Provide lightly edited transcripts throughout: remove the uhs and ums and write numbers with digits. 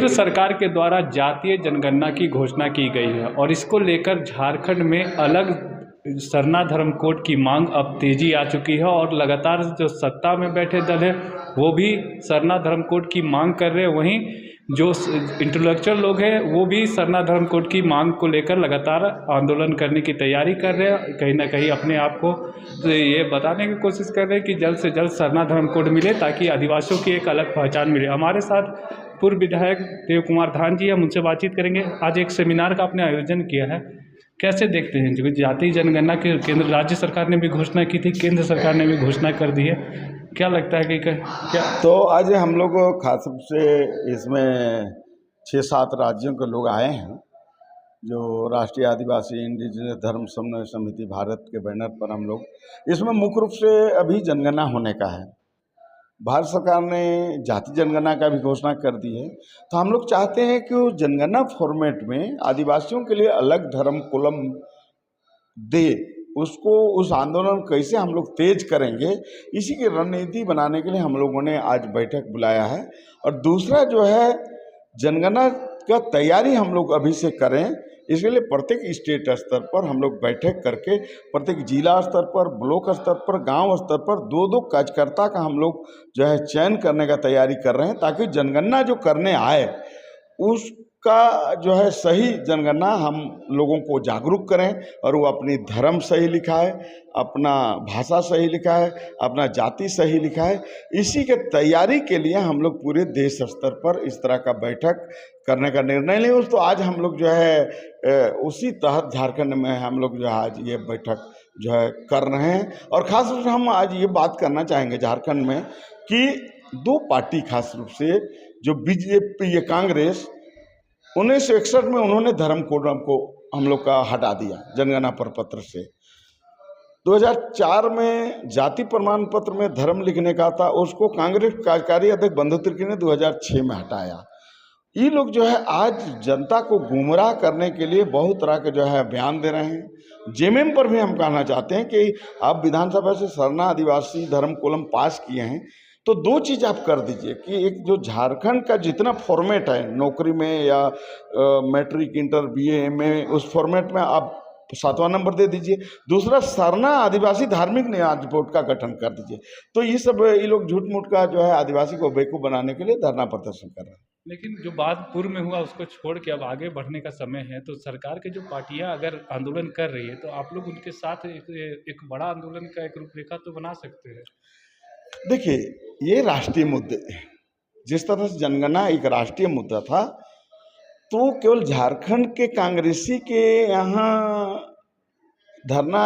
केंद्र सरकार के द्वारा जातीय जनगणना की घोषणा की गई है और इसको लेकर झारखंड में अलग सरना धर्म कोड की मांग अब तेजी आ चुकी है और लगातार जो सत्ता में बैठे दल है वो भी सरना धर्म कोड की मांग कर रहे हैं। वहीं जो इंटेलेक्चुअल लोग हैं वो भी सरना धर्म कोड की मांग को लेकर लगातार आंदोलन करने की तैयारी कर रहे हैं। कहीं ना कहीं अपने आप को तो ये बताने की कोशिश कर रहे हैं कि जल्द से जल्द सरना धर्म कोड मिले ताकि आदिवासियों की एक अलग पहचान मिले। हमारे साथ पूर्व विधायक देव कुमार धान जी, हम उनसे बातचीत करेंगे। आज एक सेमिनार का आपने आयोजन किया है, कैसे देखते हैं? जो जातीय जनगणना की केंद्र राज्य सरकार ने भी घोषणा की थी, केंद्र सरकार ने भी घोषणा कर दी है, क्या लगता है कि क्या? तो आज हम लोग खास रूप से इसमें 6-7 राज्यों के लोग आए हैं जो राष्ट्रीय आदिवासी इंडिजिनस धर्म समन्वय समिति भारत के बैनर पर हम लोग इसमें मुख्य रूप से अभी जनगणना होने का है। भारत सरकार ने जाति जनगणना का भी घोषणा कर दी है, तो हम लोग चाहते हैं कि वो जनगणना फॉर्मेट में आदिवासियों के लिए अलग धर्म कॉलम दे। उसको उस आंदोलन कैसे हम लोग तेज करेंगे, इसी की रणनीति बनाने के लिए हम लोगों ने आज बैठक बुलाया है। और दूसरा जो है जनगणना का तैयारी हम लोग अभी से करें, इसके लिए प्रत्येक स्टेट स्तर पर हम लोग बैठक करके प्रत्येक जिला स्तर पर, ब्लॉक स्तर पर, गांव स्तर पर 2-2 कार्यकर्ता का हम लोग जो है चयन करने का तैयारी कर रहे हैं ताकि जनगणना जो करने आए उसका जो है सही जनगणना हम लोगों को जागरूक करें और वो अपनी धर्म सही लिखाए, अपना भाषा सही लिखाए, अपना जाति सही लिखाए। इसी के तैयारी के लिए हम लोग पूरे देश स्तर पर इस तरह का बैठक करने का निर्णय लिए। तो आज हम लोग जो है उसी तहत झारखंड में हम लोग जो है आज ये बैठक जो है कर रहे हैं। और ख़ास रूप से हम आज ये बात करना चाहेंगे झारखंड में कि 2 पार्टी खास रूप से जो बीजेपी, ये कांग्रेस 1961 में उन्होंने धर्म कोड को हम लोग का हटा दिया जनगणना प्रपत्र से। 2004 में जाति प्रमाण पत्र में धर्म लिखने का था, उसको कांग्रेस कार्यकारी अध्यक्ष बंधु तिर्की ने 2006 में हटाया। ये लोग जो है आज जनता को गुमराह करने के लिए बहुत तरह के जो है बयान दे रहे हैं। जेएमएम पर भी हम कहना चाहते हैं कि आप विधानसभा से सरना आदिवासी धर्म कॉलम पास किए हैं तो 2 चीज़ आप कर दीजिए कि एक जो झारखंड का जितना फॉर्मेट है नौकरी में या मैट्रिक, इंटर, बीए, एमए, उस फॉर्मेट में आप 7वां नंबर दे दीजिए। दूसरा सरना आदिवासी धार्मिक न्याय बोर्ड का गठन कर दीजिए। तो ये सब ये लोग झूठ मूठ का जो है आदिवासी को बेवकूफ़ बनाने के लिए धरना प्रदर्शन कर रहे हैं। लेकिन जो बात पूर्व में हुआ उसको छोड़ के अब आगे बढ़ने का समय है, तो सरकार के जो पार्टियां अगर आंदोलन कर रही है तो आप लोग उनके साथ एक बड़ा आंदोलन का एक रूपरेखा तो बना सकते हैं। देखिए, ये राष्ट्रीय मुद्दे, जिस तरह से जनगणना एक राष्ट्रीय मुद्दा था, तो केवल झारखंड के कांग्रेसी के यहाँ धरना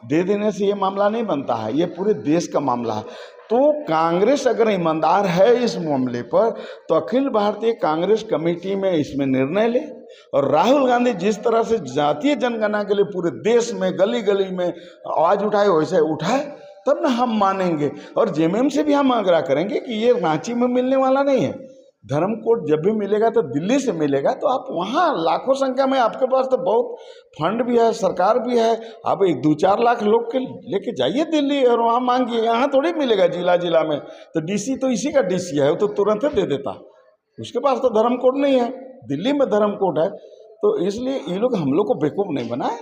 दे देने से ये मामला नहीं बनता है, ये पूरे देश का मामला है। तो कांग्रेस अगर ईमानदार है इस मामले पर तो अखिल भारतीय कांग्रेस कमेटी में इसमें निर्णय ले। और राहुल गांधी जिस तरह से जातीय जनगणना के लिए पूरे देश में गली गली में आवाज़ उठाए, वैसे उठाए, तब ना हम मानेंगे। और जेएमएम से भी हम आग्रह करेंगे कि ये रांची में मिलने वाला नहीं है। धर्म कोड जब भी मिलेगा तो दिल्ली से मिलेगा, तो आप वहाँ लाखों संख्या में, आपके पास तो बहुत फंड भी है, सरकार भी है, आप 1-2-4 लाख लोग के लेके जाइए दिल्ली और वहाँ मांगिए। यहाँ थोड़ी मिलेगा जिला जिला में, तो डीसी तो इसी का डीसी है, वो तो तुरंत दे देता, उसके पास तो धर्म कोड नहीं है, दिल्ली में धर्म कोड है। तो इसलिए ये लोग हम लोग को बेवकूफ़ नहीं बनाए।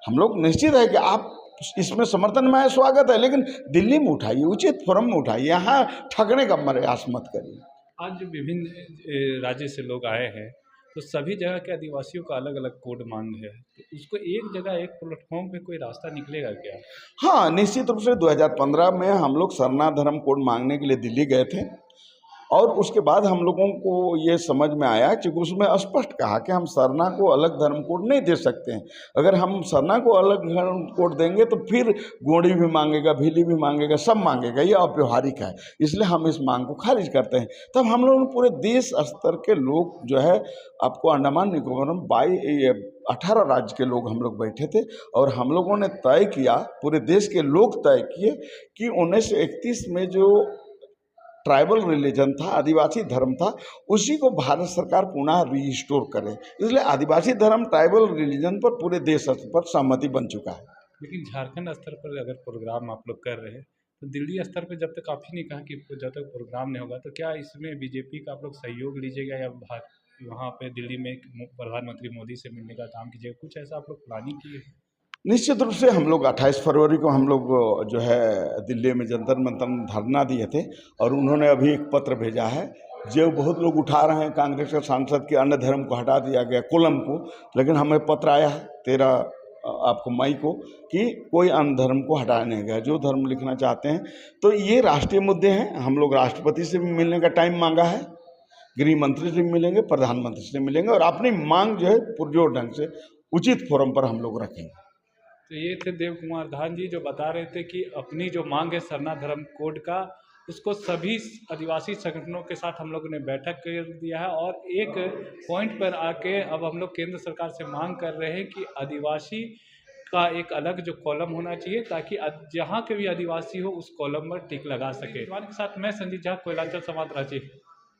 हम लोग निश्चित है कि आप इसमें समर्थन में स्वागत है, लेकिन दिल्ली में उठाइए, उचित फोरम में उठाइए, यहाँ ठगने का प्रयास मत करिए। आज जो विभिन्न राज्य से लोग आए हैं तो सभी जगह के आदिवासियों का अलग अलग कोड मांग है, तो उसको एक जगह एक प्लेटफॉर्म पे कोई रास्ता निकलेगा क्या? हाँ, निश्चित रूप से 2015 में हम लोग सरना धर्म कोड मांगने के लिए दिल्ली गए थे और उसके बाद हम लोगों को ये समझ में आया कि उसमें स्पष्ट कहा कि हम सरना को अलग धर्म कोड नहीं दे सकते हैं। अगर हम सरना को अलग धर्म कोड देंगे तो फिर गोंडी भी मांगेगा, भीली भी मांगेगा, सब मांगेगा, ये अव्यवहारिक है, इसलिए हम इस मांग को खारिज करते हैं। तब हम लोगों ने पूरे देश स्तर के लोग जो है, आपको अंडमान निकोबार में 18 राज्य के लोग हम लोग बैठे थे और हम लोगों ने तय किया, पूरे देश के लोग तय किए कि 1931 में जो ट्राइबल रिलीजन था, आदिवासी धर्म था, उसी को भारत सरकार पुनः रीस्टोर करे। इसलिए आदिवासी धर्म, ट्राइबल रिलीजन पर पूरे देश स्तर पर सहमति बन चुका है। लेकिन झारखंड स्तर पर अगर प्रोग्राम आप लोग कर रहे हैं तो दिल्ली स्तर पे जब तक आप ही ने कहा कि जब तक प्रोग्राम नहीं होगा, तो क्या इसमें बीजेपी का आप लोग सहयोग लीजिएगा या वहाँ पे दिल्ली में प्रधानमंत्री मोदी से मिलने का काम कीजिएगा? कुछ ऐसा आप लोग प्लानिंग किए हैं? निश्चित रूप से हम लोग 28 फरवरी को हम लोग जो है दिल्ली में जंतर मंतर में धरना दिए थे, और उन्होंने अभी एक पत्र भेजा है। जो बहुत लोग उठा रहे हैं, कांग्रेस के सांसद के अन्य धर्म को हटा दिया गया, कोलम को, लेकिन हमें पत्र आया है 13 आपको मई को कि कोई अन्य धर्म को हटाया नहीं गया, जो धर्म लिखना चाहते हैं। तो ये राष्ट्रीय मुद्दे हैं। हम लोग राष्ट्रपति से भी मिलने का टाइम मांगा है, गृह मंत्री से भी मिलेंगे, प्रधानमंत्री से मिलेंगे, और अपनी मांग जो है पुरजोर ढंग से उचित फोरम पर हम लोग रखेंगे। तो ये थे देव कुमार धान जी, जो बता रहे थे कि अपनी जो मांग है सरना धर्म कोड का, उसको सभी आदिवासी संगठनों के साथ हम लोगों ने बैठक कर दिया है, और एक पॉइंट पर आके अब हम लोग केंद्र सरकार से मांग कर रहे हैं कि आदिवासी का एक अलग जो कॉलम होना चाहिए, ताकि जहाँ के भी आदिवासी हो उस कॉलम पर टिक लगा सके। के साथ मैं संजीत झा, कोयलांचल संवाद, रांची।